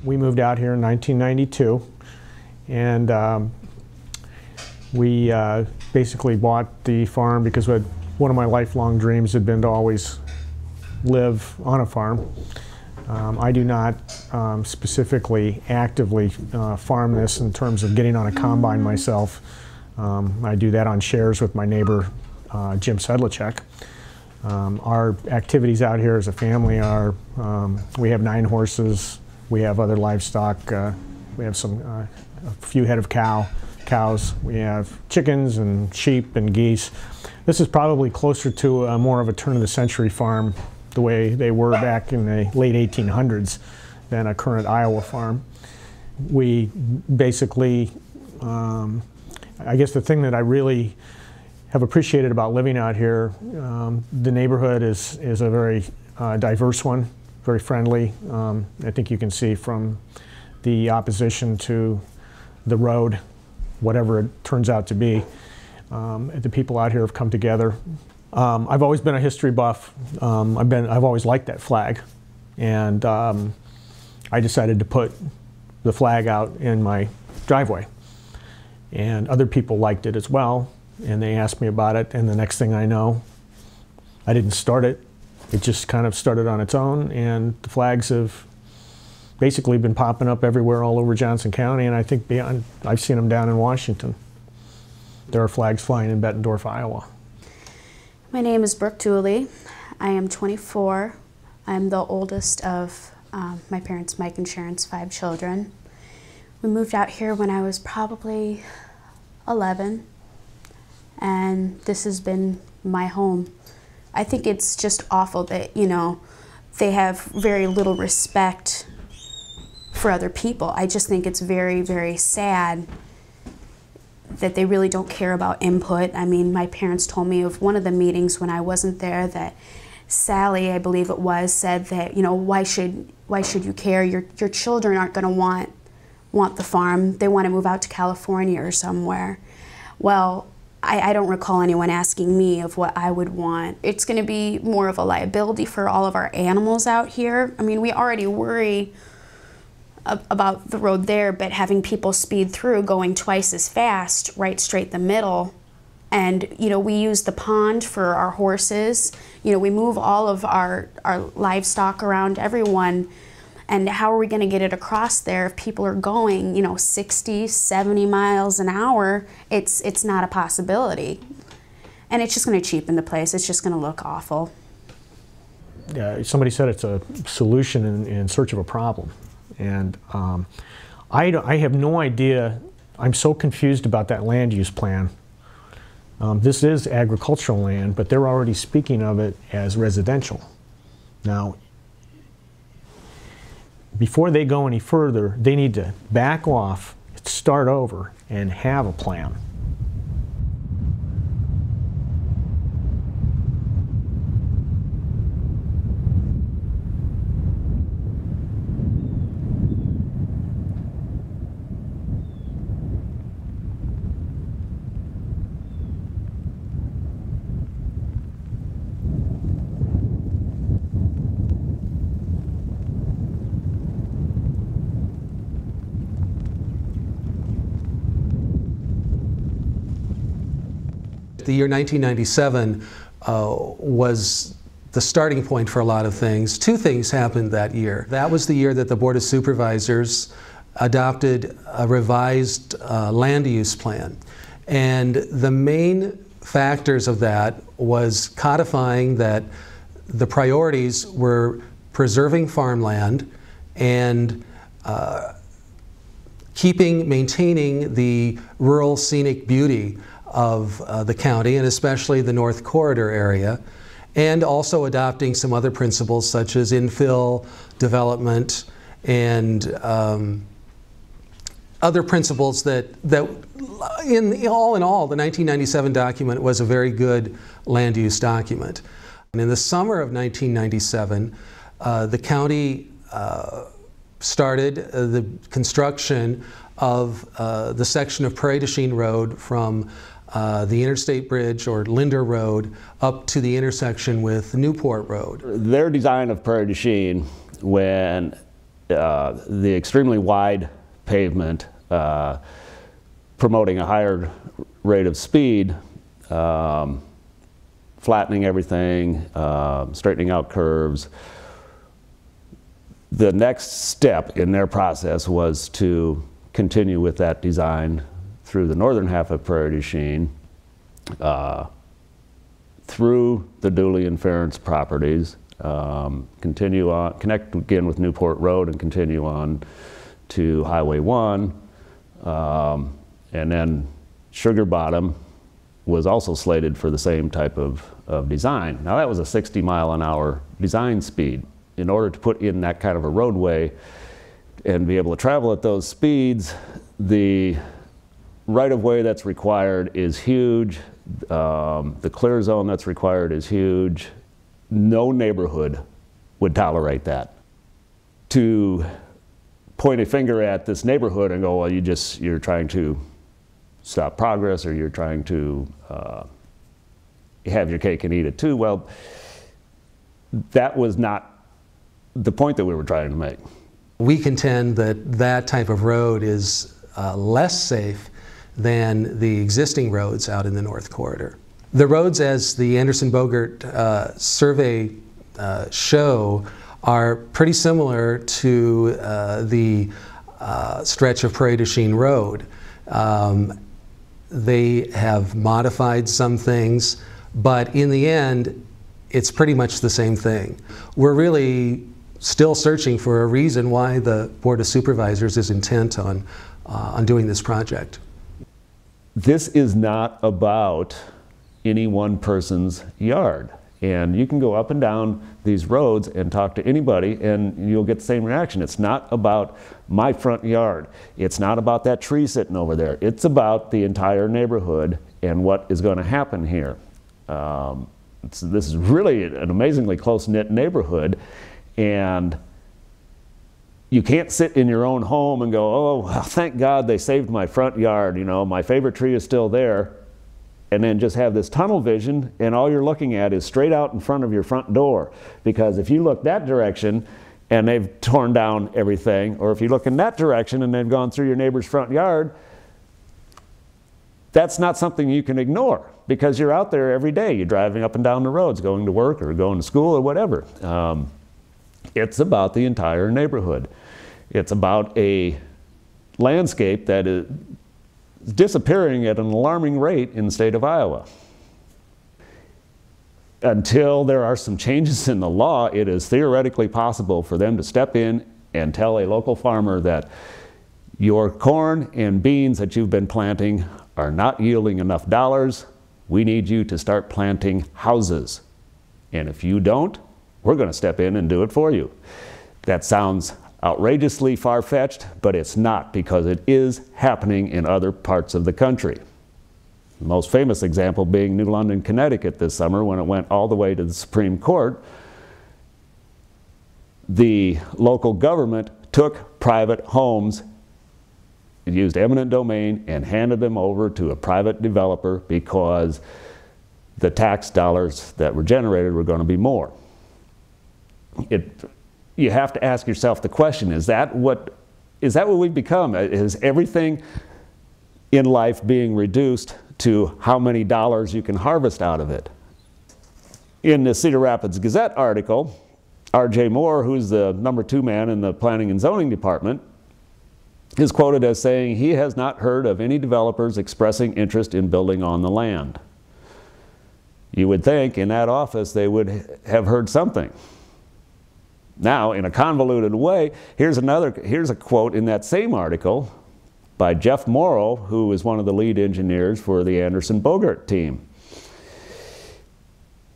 We moved out here in 1992, and we basically bought the farm because one of my lifelong dreams had been to always live on a farm. I do not specifically actively farm this in terms of getting on a combine myself. I do that on shares with my neighbor Jim Sedlacek. Our activities out here as a family are, we have 9 horses, we have other livestock, we have a few head of cows, we have chickens and sheep and geese. This is probably closer to more of a turn-of-the-century farm, the way they were back in the late 1800s, than a current Iowa farm. We basically, I guess the thing that I really have appreciated about living out here, the neighborhood is a very diverse one, very friendly. I think you can see from the opposition to the road, whatever it turns out to be, the people out here have come together. I've always been a history buff. I've always liked that flag, and I decided to put the flag out in my driveway, and other people liked it as well, and they asked me about it, and the next thing I know, I didn't start it. It just kind of started on its own, and the flags have basically been popping up everywhere all over Johnson County, and I think beyond, I've seen them down in Washington. There are flags flying in Bettendorf, Iowa. My name is Brooke Dooley. I am 24. I'm the oldest of my parents, Mike and Sharon's 5 children. We moved out here when I was probably 11, and this has been my home. I think it's just awful that, you know, they have very little respect for other people. I just think it's very, very sad that they really don't care about input. I mean, my parents told me of one of the meetings when I wasn't there that Sally, I believe it was, said that, you know, why should you care? Your children aren't going to want the farm. They want to move out to California or somewhere. Well, I don't recall anyone asking me of what I would want. It's going to be more of a liability for all of our animals out here. I mean, we already worry about the road there, but having people speed through going twice as fast, right straight the middle. And, you know, we use the pond for our horses. You know, we move all of our livestock around, everyone. And how are we going to get it across there if people are going, you know, 60, 70 miles an hour? It's not a possibility. And it's just going to cheapen the place. It's just going to look awful. Yeah, somebody said it's a solution in search of a problem. And I have no idea. I'm so confused about that land use plan. This is agricultural land, but they're already speaking of it as residential. Now, before they go any further, they need to back off, start over, and have a plan. The year 1997 was the starting point for a lot of things. 2 things happened that year. That was the year that the Board of Supervisors adopted a revised land use plan. And the main factors of that was codifying that the priorities were preserving farmland and maintaining the rural scenic beauty of the county, and especially the North Corridor area, and also adopting some other principles such as infill development and other principles that in all, the 1997 document was a very good land use document. And in the summer of 1997, the county started the construction of the section of Prairie du Chien Road from the Interstate Bridge, or Linder Road, up to the intersection with Newport Road. Their design of Prairie du Chien, when the extremely wide pavement, promoting a higher rate of speed, flattening everything, straightening out curves. The next step in their process was to continue with that design through the northern half of Prairie du Chien, through the Dooley and Ferentz properties, continue on, connect again with Newport Road and continue on to Highway 1, and then Sugar Bottom was also slated for the same type of design. Now that was a 60-mile-an-hour design speed. In order to put in that kind of a roadway and be able to travel at those speeds, the right-of-way that's required is huge. The clear zone that's required is huge. No neighborhood would tolerate that. To point a finger at this neighborhood and go, well, you're trying to stop progress, or you're trying to have your cake and eat it too. Well, that was not the point that we were trying to make. We contend that that type of road is less safe than the existing roads out in the North Corridor. The roads, as the Anderson-Bogart survey show, are pretty similar to the stretch of Prairie du Chien Road. They have modified some things, but in the end, it's pretty much the same thing. We're really still searching for a reason why the Board of Supervisors is intent on doing this project. This is not about any one person's yard. And you can go up and down these roads and talk to anybody and you'll get the same reaction. It's not about my front yard. It's not about that tree sitting over there. It's about the entire neighborhood and what is going to happen here. This is really an amazingly close-knit neighborhood, and you can't sit in your own home and go, oh, well, thank God they saved my front yard, you know, my favorite tree is still there, and then just have this tunnel vision and all you're looking at is straight out in front of your front door. Because if you look that direction and they've torn down everything, or if you look in that direction and they've gone through your neighbor's front yard, that's not something you can ignore, because you're out there every day. You're driving up and down the roads, going to work or going to school or whatever. It's about the entire neighborhood. It's about a landscape that is disappearing at an alarming rate in the state of Iowa. Until there are some changes in the law, it is theoretically possible for them to step in and tell a local farmer that your corn and beans that you've been planting are not yielding enough dollars. We need you to start planting houses. And if you don't, we're going to step in and do it for you. That sounds outrageously far-fetched, but it's not, because it is happening in other parts of the country. The most famous example being New London, Connecticut this summer, when it went all the way to the Supreme Court. The local government took private homes, used eminent domain, and handed them over to a private developer because the tax dollars that were generated were going to be more. You have to ask yourself the question, is that what we've become? Is everything in life being reduced to how many dollars you can harvest out of it? In the Cedar Rapids Gazette article, R.J. Moore, who's the #2 man in the Planning and Zoning Department, is quoted as saying he has not heard of any developers expressing interest in building on the land. You would think in that office they would have heard something. Now, in a convoluted way, here's a quote in that same article by Jeff Morrow, who is one of the lead engineers for the Anderson-Bogart team.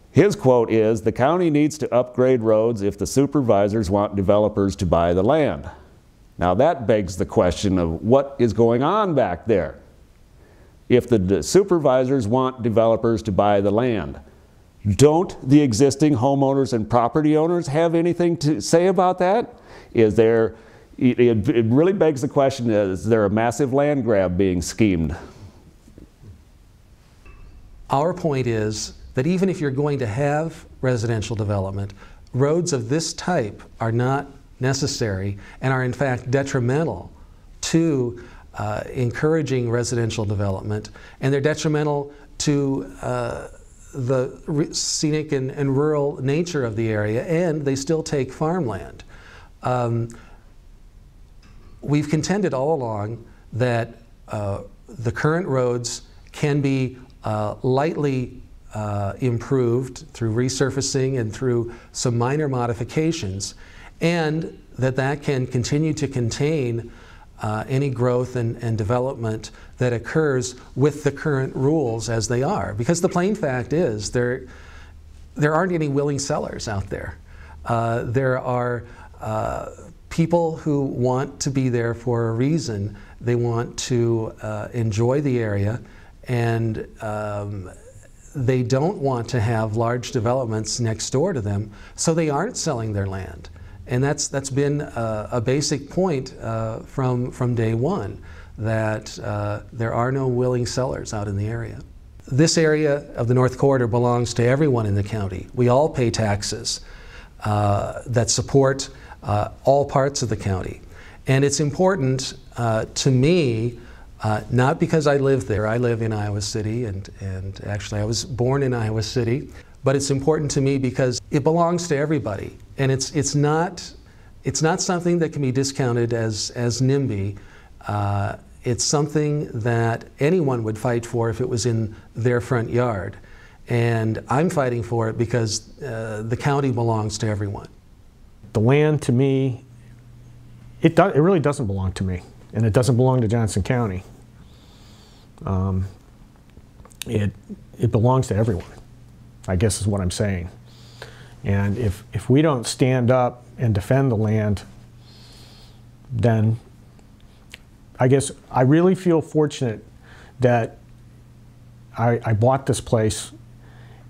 His quote is, "The county needs to upgrade roads if the supervisors want developers to buy the land." Now that begs the question of what is going on back there. If the supervisors want developers to buy the land, don't the existing homeowners and property owners have anything to say about that? It really begs the question, is there a massive land grab being schemed? Our point is that even if you're going to have residential development, roads of this type are not necessary and are in fact detrimental to encouraging residential development, and they're detrimental to the scenic and rural nature of the area, and they still take farmland. We've contended all along that the current roads can be lightly improved through resurfacing and through some minor modifications, and that can continue to contain any growth and development that occurs with the current rules as they are. Because the plain fact is there aren't any willing sellers out there. There are people who want to be there for a reason. They want to enjoy the area, and they don't want to have large developments next door to them, so they aren't selling their land. And that's been a basic point from day one, that there are no willing sellers out in the area. This area of the North Corridor belongs to everyone in the county. We all pay taxes that support all parts of the county. And it's important to me, not because I live there. I live in Iowa City, and actually I was born in Iowa City. But it's important to me because it belongs to everybody, and it's not something that can be discounted as NIMBY. It's something that anyone would fight for if it was in their front yard, and I'm fighting for it because the county belongs to everyone. The land, to me, it really doesn't belong to me, and it doesn't belong to Johnson County. It belongs to everyone, I guess is what I'm saying. And if we don't stand up and defend the land, then I guess I really feel fortunate that I bought this place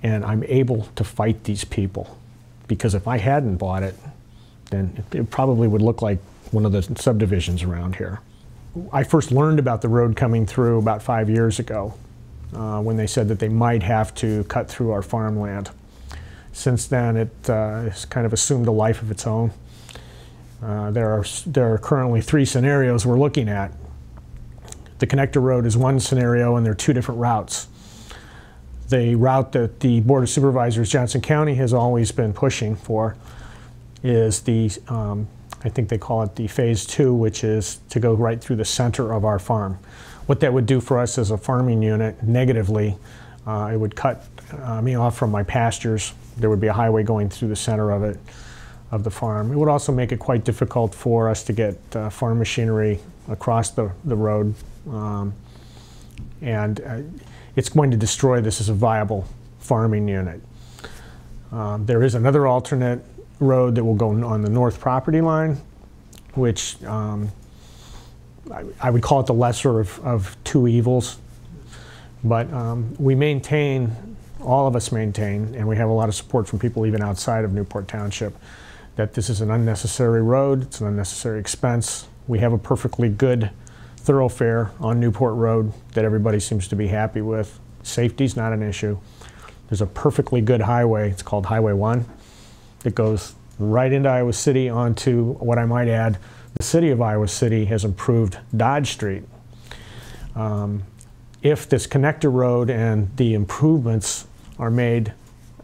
and I'm able to fight these people. Because if I hadn't bought it, then it probably would look like one of the subdivisions around here. I first learned about the road coming through about 5 years ago, when they said that they might have to cut through our farmland. Since then, it has kind of assumed a life of its own. There are currently 3 scenarios we're looking at. The connector road is one scenario, and there are 2 different routes. The route that the Board of Supervisors, Johnson County, has always been pushing for is the, I think they call it the Phase 2, which is to go right through the center of our farm. What that would do for us as a farming unit, negatively, it would cut me off from my pastures. There would be a highway going through the center of it, of the farm. It would also make it quite difficult for us to get farm machinery across the road. It's going to destroy this as a viable farming unit. There is another alternate road that will go on the north property line, which I would call it the lesser of 2 evils. But we maintain, all of us maintain, and we have a lot of support from people even outside of Newport Township, that this is an unnecessary road, it's an unnecessary expense. We have a perfectly good thoroughfare on Newport Road that everybody seems to be happy with. Safety's not an issue. There's a perfectly good highway, it's called Highway 1. It goes right into Iowa City onto, what I might add, the city of Iowa City has improved Dodge Street. If this connector road and the improvements are made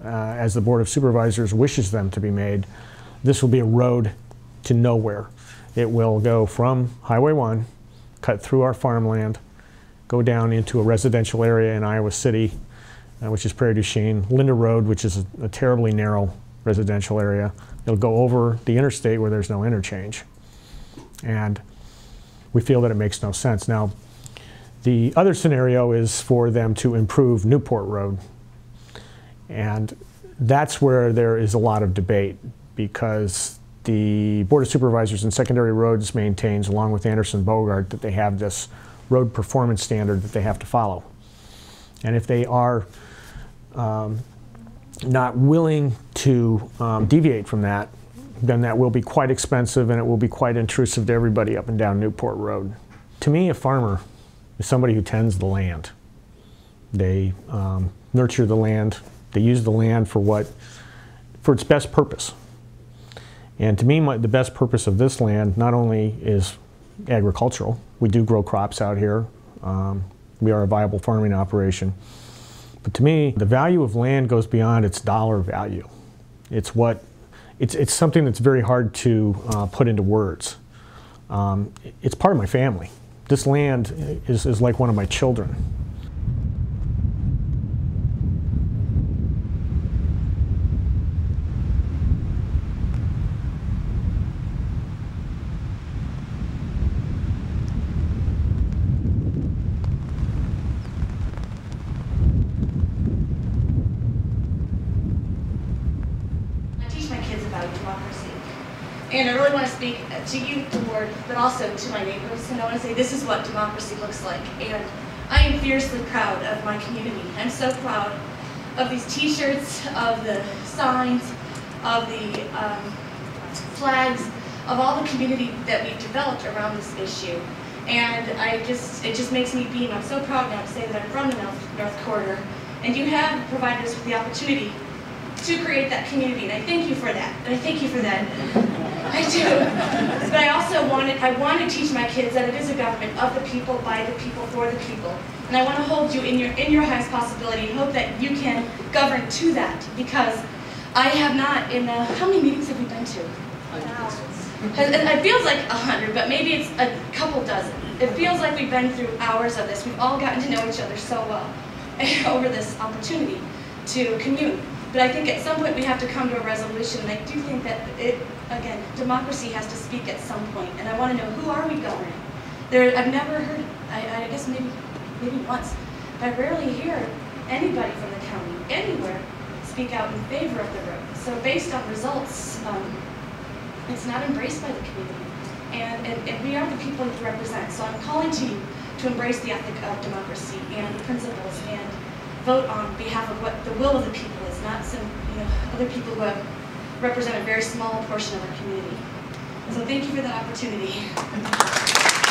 as the Board of Supervisors wishes them to be made, this will be a road to nowhere. It will go from Highway 1, cut through our farmland, go down into a residential area in Iowa City, which is Prairie du Chien, Linda Road, which is a terribly narrow residential area. It'll go over the interstate where there's no interchange. And we feel that it makes no sense. Now, the other scenario is for them to improve Newport Road. And that's where there is a lot of debate, because the Board of Supervisors and Secondary Roads maintains, along with Anderson Bogart, that they have this road performance standard that they have to follow. And if they are not willing to deviate from that, then that will be quite expensive and it will be quite intrusive to everybody up and down Newport Road. To me, a farmer is somebody who tends the land. They nurture the land. They use the land for its best purpose. And to me, the best purpose of this land not only is agricultural. We do grow crops out here. We are a viable farming operation. But to me, the value of land goes beyond its dollar value. It's something that's very hard to put into words. It's part of my family. This land is like one of my children. And I really want to speak to you, the board, but also to my neighbors. And I want to say this is what democracy looks like. And I am fiercely proud of my community. I'm so proud of these t-shirts, of the signs, of the flags, of all the community that we've developed around this issue. And it just makes me beam. I'm so proud now to say that I'm from the North Corridor. And you have provided us with the opportunity to create that community, and I thank you for that. And I thank you for that. I do. But I also want to teach my kids that it is a government of the people, by the people, for the people. And I want to hold you in your highest possibility and hope that you can govern to that, because I have not how many meetings have we been to? It feels like 100, but maybe it's a couple dozen. It feels like we've been through hours of this. We've all gotten to know each other so well over this opportunity to commune. But I think at some point we have to come to a resolution, and I do think that again, democracy has to speak at some point, and I want to know, who are we governing? I've never heard, I guess maybe once, but I rarely hear anybody from the county, anywhere, speak out in favor of the road. So based on results, it's not embraced by the community. And we are the people to represent. So I'm calling to you to embrace the ethic of democracy and the principles, and vote on behalf of what the will of the people is, not some other people who have represent a very small portion of our community. So thank you for that opportunity.